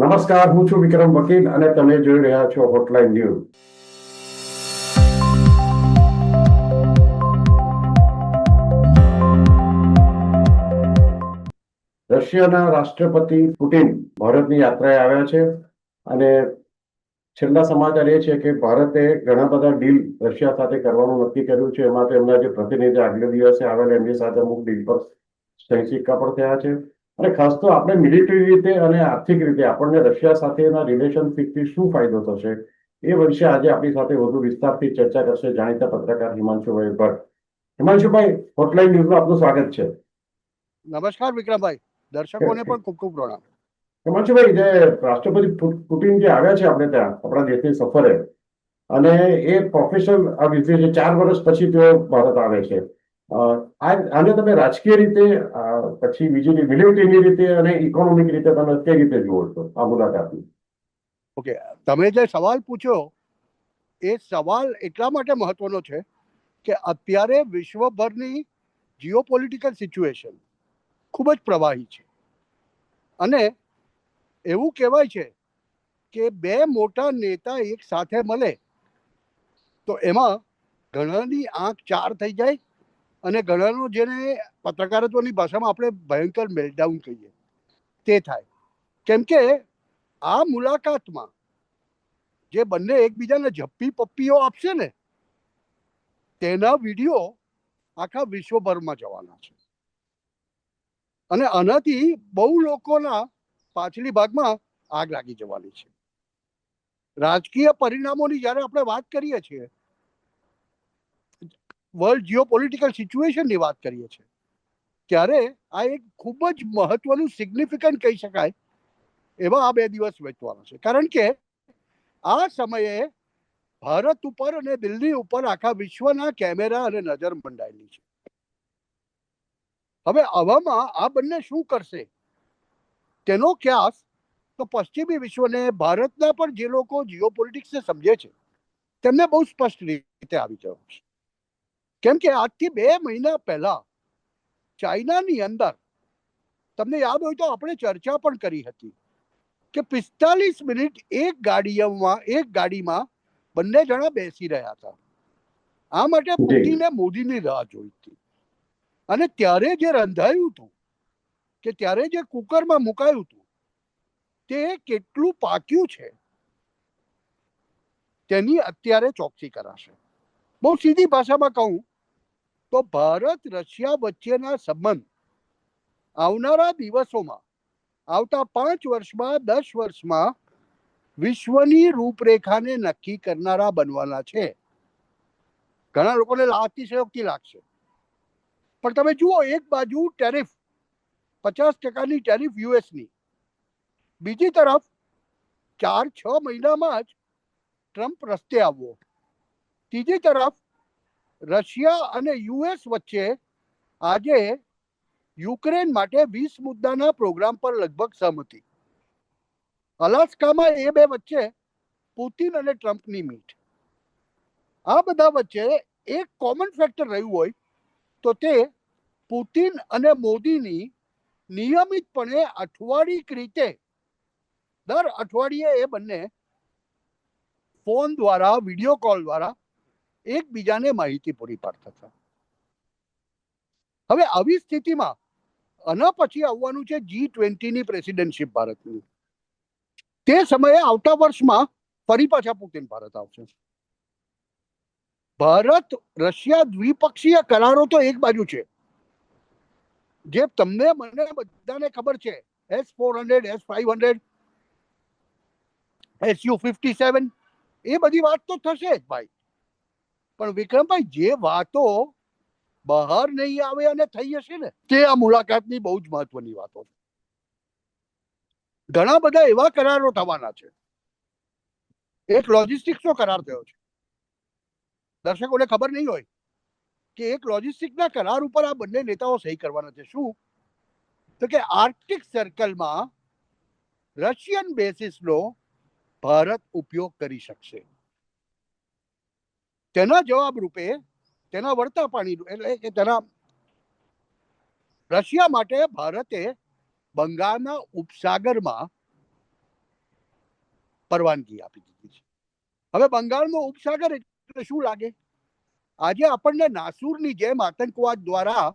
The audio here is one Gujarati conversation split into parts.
નમસ્કાર, હું છું વિક્રમ વકીલ અને તમે જોઈ રહ્યા છો હોટલાઇન ન્યૂઝ. રશિયાના રાષ્ટ્રપતિ પુટિન ભારતની યાત્રાએ આવ્યા છે અને છેલ્લા સમાચાર એ છે કે ભારતે ઘણા બધા ડીલ રશિયા સાથે કરવાનું નક્કી કર્યું છે. એમાં તેમના જે પ્રતિનિધિ આગલે દિવસે આવેલા એમની સાથે અમુક ડીલ પર સહી સિક્કા પર થયા છે. અને ખાસ તો આપણે મિલિટરી રીતે અને આર્થિક રીતે આપણને રશિયા સાથેના રિલેશનશીપથી શું ફાયદો થશે એ વિશે આજે આપણી સાથે વધુ વિસ્તારથી ચર્ચા કરશે જાણીતા પત્રકાર હિમાંશુભાઈ ભટ્ટ. હિમાંશુભાઈ, હોટલાઇન ન્યૂઝમાં આપનું સ્વાગત છે. નમસ્કાર વિક્રમભાઈ, દર્શકોને પણ ખૂબ ખૂબ પ્રણામ. હિમાંશુભાઈ, જે રાષ્ટ્રપતિ પુટિન જે આવ્યા છે આપણે ત્યાં આપણા દેશની સફરે, અને એ પ્રોફેશનલ આ વિઝિટ છે, 4 વર્ષ પછી તેઓ ભારત આવે છે. આને તમે રાજકીય રીતે, પછી બીજી મિલિટરીની રીતે અને ઇકોનોમિક રીતે તમે કઈ રીતે જુઓ છો આ મુલાકાતની? ઓકે, તમે જે સવાલ પૂછ્યો એ સવાલ એટલા માટે મહત્વનો છે કે અત્યારે વિશ્વભરની જીઓપોલિટિકલ સિચ્યુએશન ખૂબ જ પ્રવાહી છે અને એવું કહેવાય છે કે બે મોટા નેતા એક સાથે મળે તો એમાં ઘણાની આંખ ચાર થઈ જાય અને ઘણાનો, જેને પત્રકારત્વની ભાષામાં આપણે ભયંકર મેલ્ટડાઉન કહીએ, તે થાય. કેમ કે આ મુલાકાતમાં જે બંને એકબીજાને ઝપ્પી પપ્પીઓ આપશે ને તેના વિડીયો આખા વિશ્વભરમાં જવાના છે અને આનાથી બહુ લોકોના પાછલી ભાગમાં આગ લાગી જવાની છે. રાજકીય પરિણામોની જ્યારે આપણે વાત કરીએ છીએ, વર્લ્ડ જીઓપોલિટિકલ સિચ્યુએશનની વાત કરીએ છીએ, ત્યારે આ એક ખૂબ જ મહત્વનું સિગ્નિફિકન્ટ કહી શકાય એવા આ 2 દિવસ વેચવાના છે. કારણ કે આ સમયે ભારત ઉપર અને દિલ્હી ઉપર આખા વિશ્વના કેમેરા અને નજર મંડાયેલી છે. હવે આવામાં આ બંને શું કરશે તેનો ખ્યાસ તો પશ્ચિમી વિશ્વને, ભારતના પણ જે લોકો જીઓપોલિટિક્સને સમજે છે તેમને બહુ સ્પષ્ટ રીતે આવી ગયો છે. કેમ કે આજથી 2 મહિના પહેલા ચાઇનાની અંદર, તમને યાદ હોય તો આપણે ચર્ચા પણ કરી હતી કે 45 મિનિટ એક ગાડીમાં બંને જણા બેસી રહ્યા હતા. આ માટે પુતિને મોદીની રાહ જોઈ હતી. અને ત્યારે જે રંધાયું હતું, કે ત્યારે જે કુકરમાં મુકાયું હતું, તે કેટલું પાક્યું છે તેની અત્યારે ચોકસી કરાશે. બહુ સીધી ભાષામાં કહું તો ભારત રશિયા વચ્ચેના સંબંધ આવનારા દિવસોમાં, આવતા 5 વર્ષમાં, 10 વર્ષમાં વિશ્વની રૂપરેખાને નક્કી કરનારા બનવાના છે. ઘણા લોકોને અતિશયોક્તિ લાગશે, પણ તમે જુઓ, એક બાજુ ટેરિફ 50%ની ટેરિફ યુએસની, બીજી તરફ 4-6 મહિનામાં જ ટ્રમ્પ રસ્તે આવવો, ત્રીજી તરફ રશિયા અને યુએસ વચ્ચે આજે યુક્રેન માટે 20 મુદ્દાના પ્રોગ્રામ પર લગભગ સહમતિ, અલાસ્કામાં એ બે વચ્ચે પુતિન અને ટ્રમ્પની મીટ. આ બધા વચ્ચે એક કોમન ફેક્ટર રહ્યું હોય તો તે પુતિન અને મોદીની નિયમિતપણે અઠવાડિક રીતે દર અઠવાડિયે એ બંને ફોન દ્વારા, વિડીયો કોલ દ્વારા એકબીજાને માહિતી પૂરી પાડતા હતા. હવે આવી સ્થિતિમાં આના પછી આવવાનું છે G20ની પ્રેસિડેન્ટશિપ ભારતની. તે સમયે આવતા વર્ષમાં ફરી પાછા પુતિન ભારત આવશે. ભારત રશિયા દ્વિપક્ષીય કરારો તો એક બાજુ છે, જે તમને, મને, બધાને ખબર છે, S-400, S-500, Su-57, એ બધી વાત તો થશે જ ભાઈ. પણ વિક્રમભાઈ, જે વાતો બહાર નહીં આવે અને થઈ હશે ને, તે આ મુલાકાતની બહુ જ મહત્વની વાતો છે. ઘણા બધા એવા કરારો થવાના છે. એક લોજિસ્ટિક્સનો કરાર થયો છે, દર્શકોને ખબર નહીં હોય કે એક લોજિસ્ટિક્સના કરાર ઉપર આ બંને નેતાઓ સહી કરવાના છે. શું? તો કે આર્કટિક સર્કલમાં રશિયન બેસિસનો ભારત ઉપયોગ કરી શકશે. તેના જવાબ રૂપે, તેના વળતા પાણી, એટલે કે તેના રશિયા માટે ભારતે બંગાળના ઉપસાગરમાં પરવાનગી આપી દીધી છે. હવે બંગાળનો ઉપસાગર એટલે શું લાગે? આજે આપણને નાસુરની જેમ આતંકવાદ દ્વારા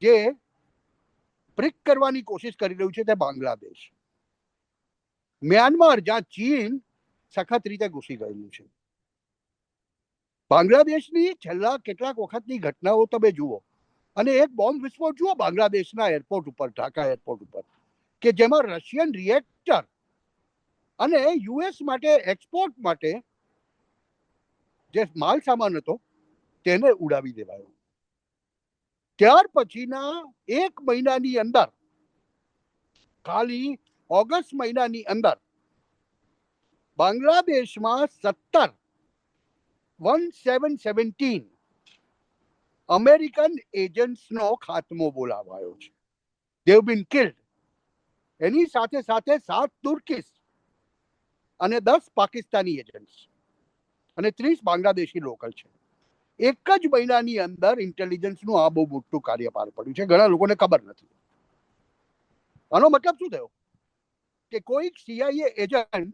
જે પ્રિક કરવાની કોશિશ કરી રહ્યું છે તે બાંગ્લાદેશ, મ્યાનમાર જ્યાં ચીન સખત રીતે ઘૂસી ગયેલું છે. બાંગ્લાદેશની છેલ્લા કેટલાક વખતની ઘટનાઓ તમે જુઓ, અને એક બોમ્બ વિસ્ફોટ જુઓ બાંગ્લાદેશના એરપોર્ટ ઉપર, ઢાકા એરપોર્ટ ઉપર, કે જેમાં રશિયન રિએક્ટર અને યુએસ માટે એક્સપોર્ટ માટે જે માલ સામાન હતો તેને ઉડાવી દેવાયો. ત્યાર પછીના 1 મહિનાની અંદર, ખાલી ઓગસ્ટ મહિનાની અંદર બાંગ્લાદેશમાં 17 અમેરિકન એજન્ટ્સનો ખાત્મો બોલાવાયો છે. દેવ બીન કિલ્ડ. એની સાથે સાથે 7 તુર્કીસ અને 10 પાકિસ્તાની એજન્ટ્સ અને 30 બાંગ્લાદેશી લોકલ છે. એક જ મહિનાની અંદર ઇન્ટેલિજન્સનું આ બહુ મોટું કાર્ય પાર પડ્યું છે. ઘણા લોકોને ખબર નથી. આનો મતલબ શું થયો? કે કોઈક સીઆઈએ એજન્ટ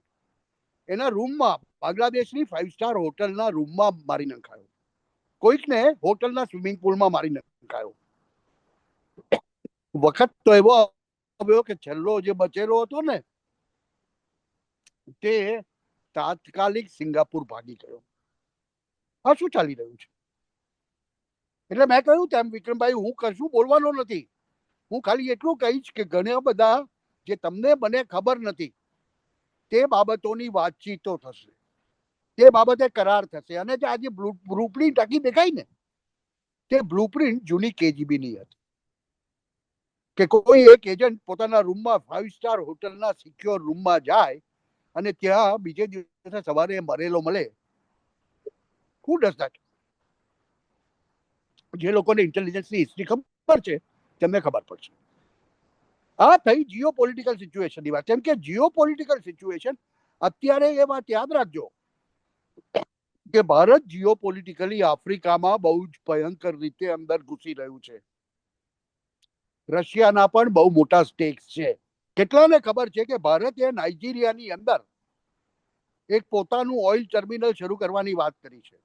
એના રૂમમાં, બાંગ્લાદેશની 5 સ્ટાર હોટલના રૂમમાં મારી નખાયો. કોઈકને હોટલના સ્વિમિંગ પુલમાં મારી નખાયો. વખત તો એવો આવ્યો કે છેલ્લો જે બચેલો હતો ને તે તાત્કાલિક સિંગાપુર ભાગી ગયો. આ શું ચાલી રહ્યું છે? એટલે મેં કહ્યું તેમ વિક્રમભાઈ, હું કશું બોલવાનો નથી. હું ખાલી એટલું કહીશ કે ઘણા બધા જે તમને મને ખબર નથી તે બાબતોની વાતચીતો થશે, તે બાબતે કરાર થશે. અને જે આજે બ્લુપ્રિન્ટ આખી દેખાય ને, તે બ્લુપ્રિન્ટ જૂની કેજીબીની હતી કે કોઈ એક એજન્ટ પોતાના રૂમમાં 5 સ્ટાર હોટલના સિક્યોર રૂમમાં જાય અને ત્યાં બીજે દિવસે સવારે મરેલો મળે. Who does that? જે લોકોને ઇન્ટેલિજન્સની હિસ્ટ્રી ખબર છે તેમને ખબર પડશે. આ થઈ જીઓ પોલિટિકલ સિચ્યુએશનની વાત. કેમ કે જીઓ પોલિટિકલ સિચ્યુએશન અત્યારે એ વાત યાદ રાખજો કે ભારત જીઓ પોલિટિકલી આફ્રિકામાં બહુ જ ભયંકર રીતે અંદર ઘૂસી રહ્યું છે. રશિયાના પણ બહુ મોટા સ્ટેક્સ છે. કેટલાને ખબર છે કે ભારતે નાઇજીરિયાની અંદર એક પોતાનું ઓઇલ ટર્મિનલ શરૂ કરવાની વાત કરી છે.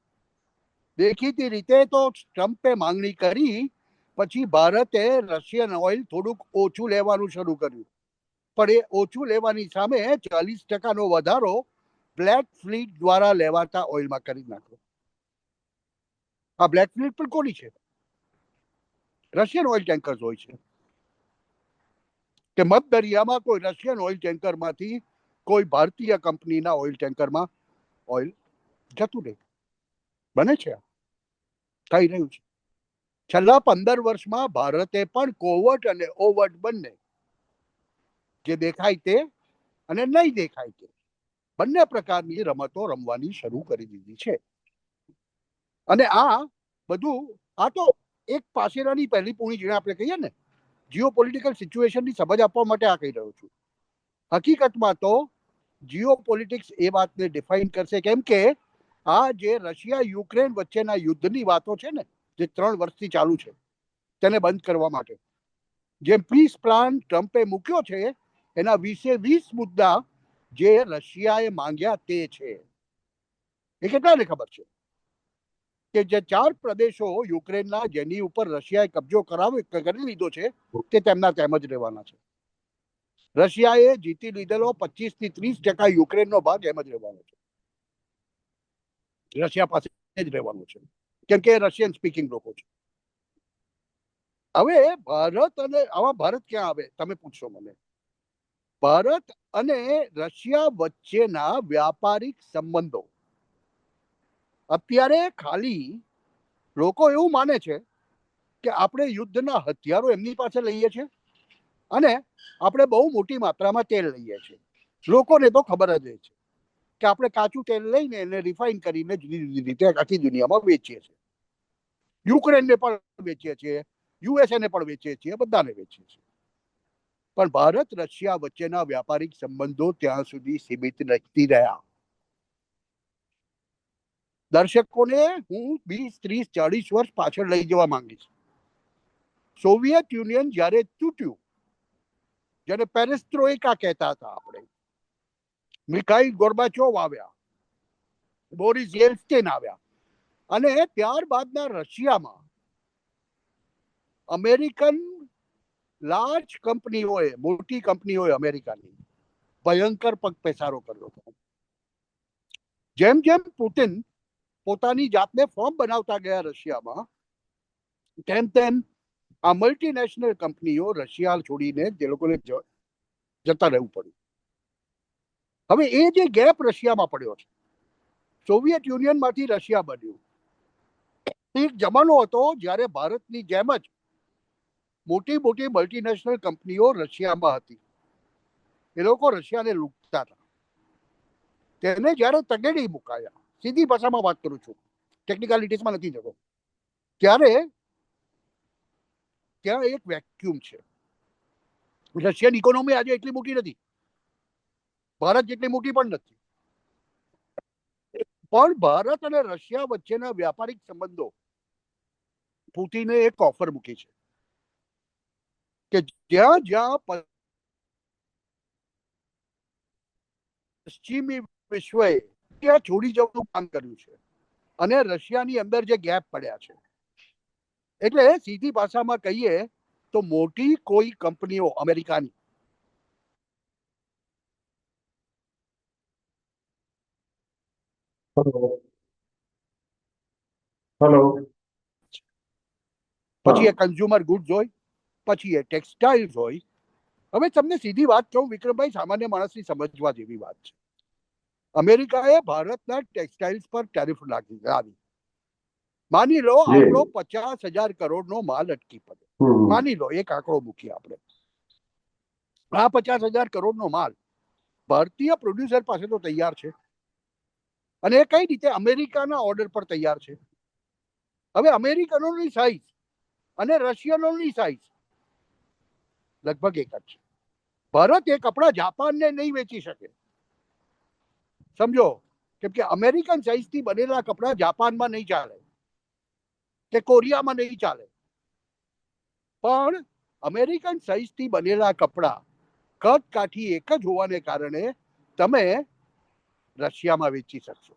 દેખીતી રીતે તો ટ્રમ્પે માંગણી કરી, પછી ભારતે રશિયન ઓઇલ થોડુંક ઓછું લેવાનું શરૂ કર્યું. પણ એ ઓછું લેવાની સામે 40% વધારો બ્લેક ફ્લીટ દ્વારા લેવાતા ઓઇલમાં કરી નાખ્યો. આ બ્લેક ફ્લીટ પણ કોની છે? રશિયન ઓઇલ ટેન્કર્સ હોય છે કે મધ દરિયામાં કોઈ રશિયન ઓઇલ ટેન્કરમાંથી કોઈ ભારતીય કંપનીના ઓઇલ ટેન્કરમાં ઓઇલ જતું રહે. બને છે, થઈ રહ્યું છે. છેલ્લા 15 વર્ષમાં ભારતે પણ કોવર્ટ અને ઓવર્ટ બંને, જે દેખાય તે અને નહીં દેખાય તે બંને પ્રકારની રમતો રમવાની શરૂ કરી દીધી છે. અને આ બધું, આ તો એક પાસેરાની પહેલી પૂણી, જેને આપણે કહીએ ને, જીઓ પોલિટિકલ સિચ્યુએશનની સમજ આપવા માટે આ કહી રહ્યો છું. હકીકતમાં તો જીઓ પોલિટિક્સ એ વાતને ડિફાઇન કરશે. કેમ કે આ જે રશિયા યુક્રેન વચ્ચેના યુદ્ધની વાતો છે ને, જે 3 વર્ષથી ચાલુ છે, તેને બંધ કરવા માટે જે પીસ પ્લાન ટ્રમ્પે મૂક્યો છે, એના 20 મુદ્દા જે રશિયાએ માંગ્યા તે છે. એ કેટલાને ખબર છે કે જે 4 પ્રદેશો યુક્રેનના જેની ઉપર રશિયાએ કબજો કરી લીધો છે તે તેમના તેમ જ રહેવાના છે. રશિયાએ જીતી લીધેલો 25 થી 30% યુક્રેનનો ભાગ એમ જ રહેવાનો છે. રશિયા પાસે જ રહેવાનું છે, કેમ કે રશિયન સ્પીકિંગ લોકો છે. હવે ભારત અને આવા ભારત ક્યાં આવે તમે પૂછશો મને. ભારત અને રશિયા વચ્ચેના વ્યાપારિક સંબંધો અત્યારે ખાલી લોકો એવું માને છે કે આપણે યુદ્ધના હથિયારો એમની પાસે લઈએ છીએ અને આપણે બહુ મોટી માત્રામાં તેલ લઈએ છીએ. લોકોને તો ખબર જ છે કે આપણે કાચું તેલ લઈને એને રિફાઇન કરીને જુદી જુદી રીતે આખી દુનિયામાં વેચીએ છીએ. યુક્રેનને પણ વેચીએ છીએ, યુએસએને પણ વેચીએ છીએ, બધાને વેચીએ છીએ. પણ ભારત રશિયા વચ્ચેના વ્યાપારિક સંબંધો ત્યાં સુધી સીમિત નથી રહ્યા. દર્શકોને હું 20, 30, 40 વર્ષ પાછળ લઈ જવા માંગીશ. સોવિયત યુનિયન જ્યારે તૂટ્યું, જેને પેરેસ્ટ્રોઇકા કહેતા હતા આપણે, મિખાઈલ ગોર્બાચોવ આવ્યા, બોરિસ યેલ્ત્સિન આવ્યા, અને ત્યારબાદના રશિયામાં અમેરિકન લાર્જ કંપનીઓએ, મોટી કંપનીઓએ અમેરિકાની ભયંકર પગપેસારો કર્યો હતો. જેમ જેમ પુતિન પોતાની જાતને ફોર્મ બનાવતા ગયા રશિયામાં, તેમ તેમ આ મલ્ટીનેશનલ કંપનીઓ રશિયા છોડીને જે લોકોને જતા રહેવું પડ્યું. હવે એ જે ગેપ રશિયામાં પડ્યો છે, સોવિયત યુનિયનમાંથી રશિયા બન્યું, એક જમાનો હતો જ્યારે ભારતની જેમ જ મોટી મોટી મલ્ટીનેશનલ કંપનીઓ રશિયામાં હતી. એ લોકો રશિયાને લૂંટતા હતા. તેને જ્યારે તગેડી મુકાયા, સીધી ભાષામાં વાત કરું છું, ટેકનિકાલિટીઝમાં નથી જતો, ત્યારે ત્યાં એક વેક્યુમ છે. રશિયન ઇકોનોમી આજે એટલી મોટી નથી, ભારત જેટલી મોટી પણ નથી, પણ ભારત અને રશિયા વચ્ચેના વ્યાપારિક સંબંધો પુતિને એક ઓફર મૂકી છે કે જ્યાં જ્યાં પશ્ચિમી વિશ્વએ ત્યાં છોડી જવાનું કામ કર્યું છે અને રશિયાની અંદર જે ગેપ પડ્યા છે, એટલે સીધી ભાષામાં કહીએ તો મોટી કોઈ કંપનીઓ અમેરિકાની હેલો. પછી એ કન્ઝ્યુમર ગુડ્સ હોય, પછી એ ટેક્સટાઇલ્સ હોય. હવે તમને સીધી વાત કહું વિક્રમભાઈ, સામાન્ય માણસની સમજવા જેવી વાત છે. અમેરિકાએ ભારતના ટેક્સટાઇલ્સ પર ટેરિફ લાવી. માની લો આપણો 50,000 કરોડનો માલ અટકી પડે, માની લો એક આંકડો મૂકીએ આપણે. આ 50,000 કરોડનો માલ ભારતીય પ્રોડ્યુસર પાસે તો તૈયાર છે, અને એ કઈ રીતે અમેરિકાના ઓર્ડર પર તૈયાર છે. હવે અમેરિકનોની સાઈઝ અને રશિયનોની સાઈઝ લગભગ એક જ છે. ભારત એ કપડા જાપાનને નહીં વેચી શકે, સમજો, કેમ કે અમેરિકન સાઈઝથી બનેલા કપડા જાપાનમાં નહીં ચાલે કે કોરિયામાં નહીં ચાલે, પણ અમેરિકન સાઈઝથી બનેલા કપડા કદ કાઠી એક જ હોવાને કારણે તમે રશિયામાં વેચી શકશો.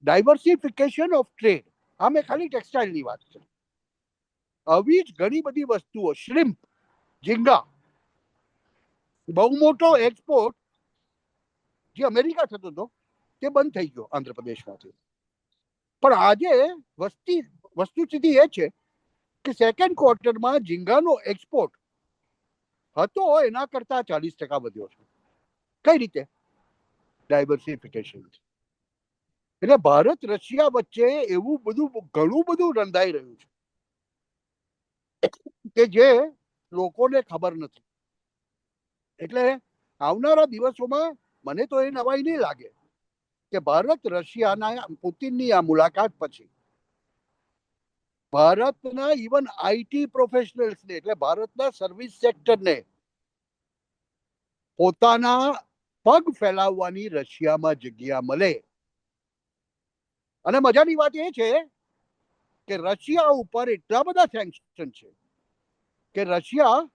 ડાયવર્સિફિકેશન ઓફ ટ્રેડ, આ મેં ખાલી ટેક્સટાઇલની વાત કરી. આવી જ ઘણી બધી વસ્તુઓ, શ્રિમ્પ, ઝીંગા, બહુ મોટો એક્સપોર્ટ જે અમેરિકા થતો હતો તે બંધ થઈ ગયો આંધ્રપ્રદેશમાંથી. પણ આજે વસ્તુસ્થિતિ એ છે કે સેકન્ડ ક્વાર્ટરમાં ઝીંગાનો એક્સપોર્ટ હતો એના કરતા 40% વધ્યો છે. કઈ રીતે? ડાયવર્સિફિકેશન. એટલે ભારત રશિયા વચ્ચે એવું બધું ઘણું બધું રંધાઈ રહ્યું છે કે જે લોકોને ખબર નથી. એટલે આવનારા દિવસોમાં મને તો એ નવાઈ નહીં લાગે કે ભારત રશિયાના પુતિનની આ મુલાકાત પછી ભારતના ઇવન આઈટી પ્રોફેશનલ્સને, એટલે ભારતના સર્વિસ સેક્ટરને પોતાના પગ ફેલાવવાની રશિયામાં જગ્યા મળે. અને મજાની વાત એ છે કે રશિયા ઉપર એટલા બધા સેન્કશન છે કે રશિયા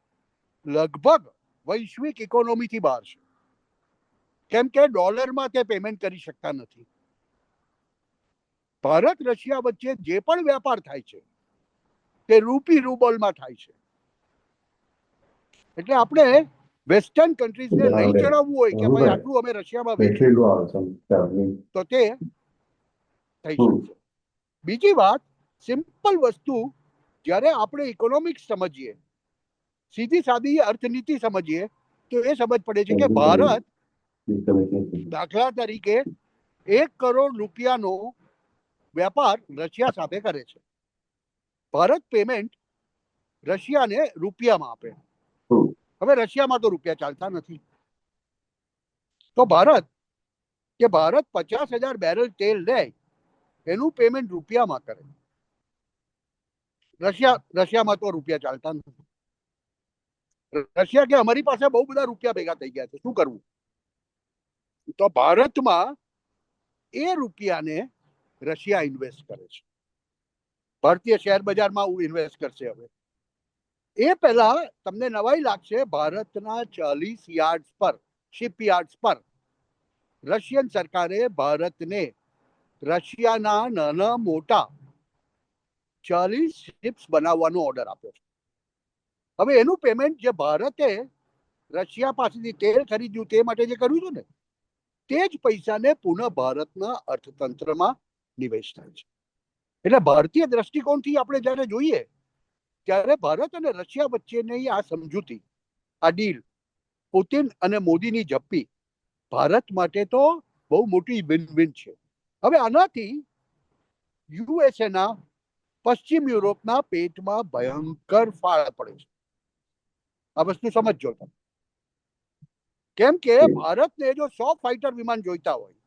લગભગ વૈશ્વિક ઇકોનોમીથી બહાર છે, કેમ કે ડોલરમાં તે પેમેન્ટ કરી શકતા નથી. ભારત રશિયા વચ્ચે જે પણ વેપાર થાય છે તે રૂબલમાં થાય છે. એટલે આપણે વેસ્ટર્ન કન્ટ્રીઝને નહીં જણાવવું હોય કે ભાઈ આટલું અમે રશિયામાં વેચીએ તો તે થઈ શકશે. બીજી વાત, સિમ્પલ વસ્તુ, જ્યારે આપણે ઇકોનોમિક્સ સમજીએ, સીધી સાદી અર્થનીતિ સમજીએ, તો એ સમજ પડે છે કે ભારત દાખલા તરીકે 1 કરોડ રૂપિયાનો વેપાર રશિયા સાથે કરે છે. ભારત પેમેન્ટ રશિયાને રૂપિયામાં આપે. હવે રશિયામાં તો રૂપિયા ચાલતા નથી, તો ભારત 50,000 બેરલ તેલ લે એનું પેમેન્ટ રૂપિયામાં કરે. રશિયામાં તો રૂપિયા ચાલતા નથી. રશિયા કે અમારી પાસે બહુ બધા રૂપિયા ભેગા થઈ ગયા છે, શું કરવું? તો ભારતમાં એ રૂપિયાને રશિયા ઇન્વેસ્ટ કરે છે, ભારતીય શેર બજારમાં ઇન્વેસ્ટ કરશે. હવે એ પહેલા તમને નવાઈ લાગશે, ભારતના 40 યાર્ડ પર શિપયાર્ડ્સ પર રશિયન સરકારે ભારતને રશિયાના નાના મોટા 40 શિપ્સ બનાવવાનો ઓર્ડર આપ્યો છે. હવે એનું પેમેન્ટ જે ભારતે રશિયા પાસેથી તેલ ખરીદ્યું તે માટે જે કર્યું છે ને, તે જ પૈસાને પુનઃ ભારતના અર્થતંત્રમાં નિવેશ થાય છે. એટલે ભારતીય દ્રષ્ટિકોણથી આપણે જ્યારે જોઈએ ત્યારે ભારત અને રશિયા વચ્ચેની આ સમજૂતી, આ ડીલ, પુતિન અને મોદીની ઝપ્પી ભારત માટે તો બહુ મોટી વિન વિન છે. હવે આનાથી યુએસએના પશ્ચિમ યુરોપના પેટમાં ભયંકર ફાળ પડે છે. આ વસ્તુ સમજજો તમે. કેમ કે ભારતને જો 100 ફાઇટર વિમાન જોઈતા હોય,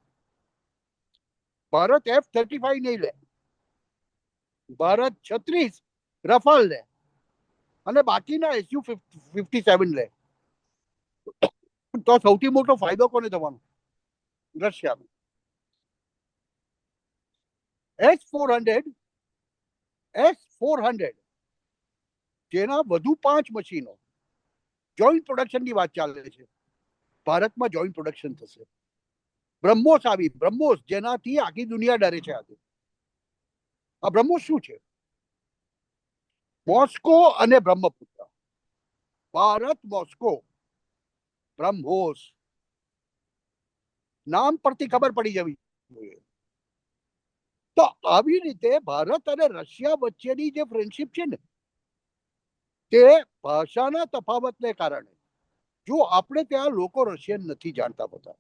ભારત F-35 નહીં લે, ભારત 36 રફાલ લે અને બાકીના Su-57 લે, તો સૌથી મોટો ફાયદો કોને થવાનો? રશિયાનો. S-400 જેના વધુ 5 મશીનો જોઈન્ટ પ્રોડક્શનની વાત ચાલે છે. ભારતમાં જોઈન્ટ પ્રોડક્શન થશે. બ્રહ્મોસ જેનાથી આખી દુનિયા ડરે છે આજે. આ બ્રહ્મોસ શું છે? મોસ્કો અને બ્રહ્મપુત્ર. ભારત મોસ્કો, બ્રહ્મોસ, નામ પરથી ખબર પડી જવી જોઈએ. તો આવી રીતે ભારત અને રશિયા વચ્ચેની જે ફ્રેન્ડશિપ છે ને, તે ભાષાના તફાવતને કારણે, જો આપણે ત્યાં લોકો રશિયન નથી જાણતા બધા,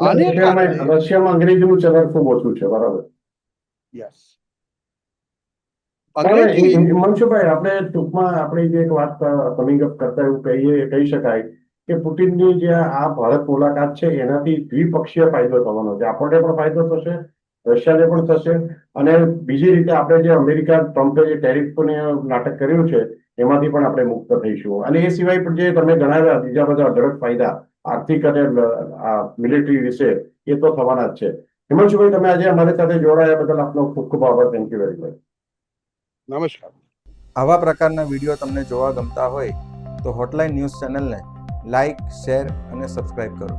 આને કારણે રશિયામાં અંગ્રેજીનું ચલણ ખૂબ ઓછું છે. બરાબર. યસ. અંગ્રેજી મનસુખભાઈ, આપણે ટૂંકમાં આપણી જે એક વાત કમિંગ અપ કરતા એવું કહી શકાય કે પુતિનની જે આ ભારત મુલાકાત છે એનાથી દ્વિપક્ષીય ફાયદો થવાનો છે. આપણને પણ ફાયદો થશે, રશિયાને પણ થશે, અને બીજી રીતે આપણે જે અમેરિકા ટ્રમ્પે જે ટેરિફને નાટક કર્યું છે એમાંથી પણ આપણે મુક્ત થઈશું. અને એ સિવાય પણ જે તમે જણાવ્યા બીજા બધા અઢળક ફાયદા આર્થિક અને મિલિટરી વિશે, એ તો થવાના જ છે. હિમાંશુભાઈ, તમે આજે અમારી સાથે જોડાયા બદલ આપનો ખૂબ ખૂબ આભાર. Thank you very much. નમસ્કાર. આવા પ્રકારના વિડીયો તમને જોવા ગમતા હોય તો હોટલાઇન ન્યૂઝ ચેનલને લાઇક, શેર અને સબસ્ક્રાઇબ કરો.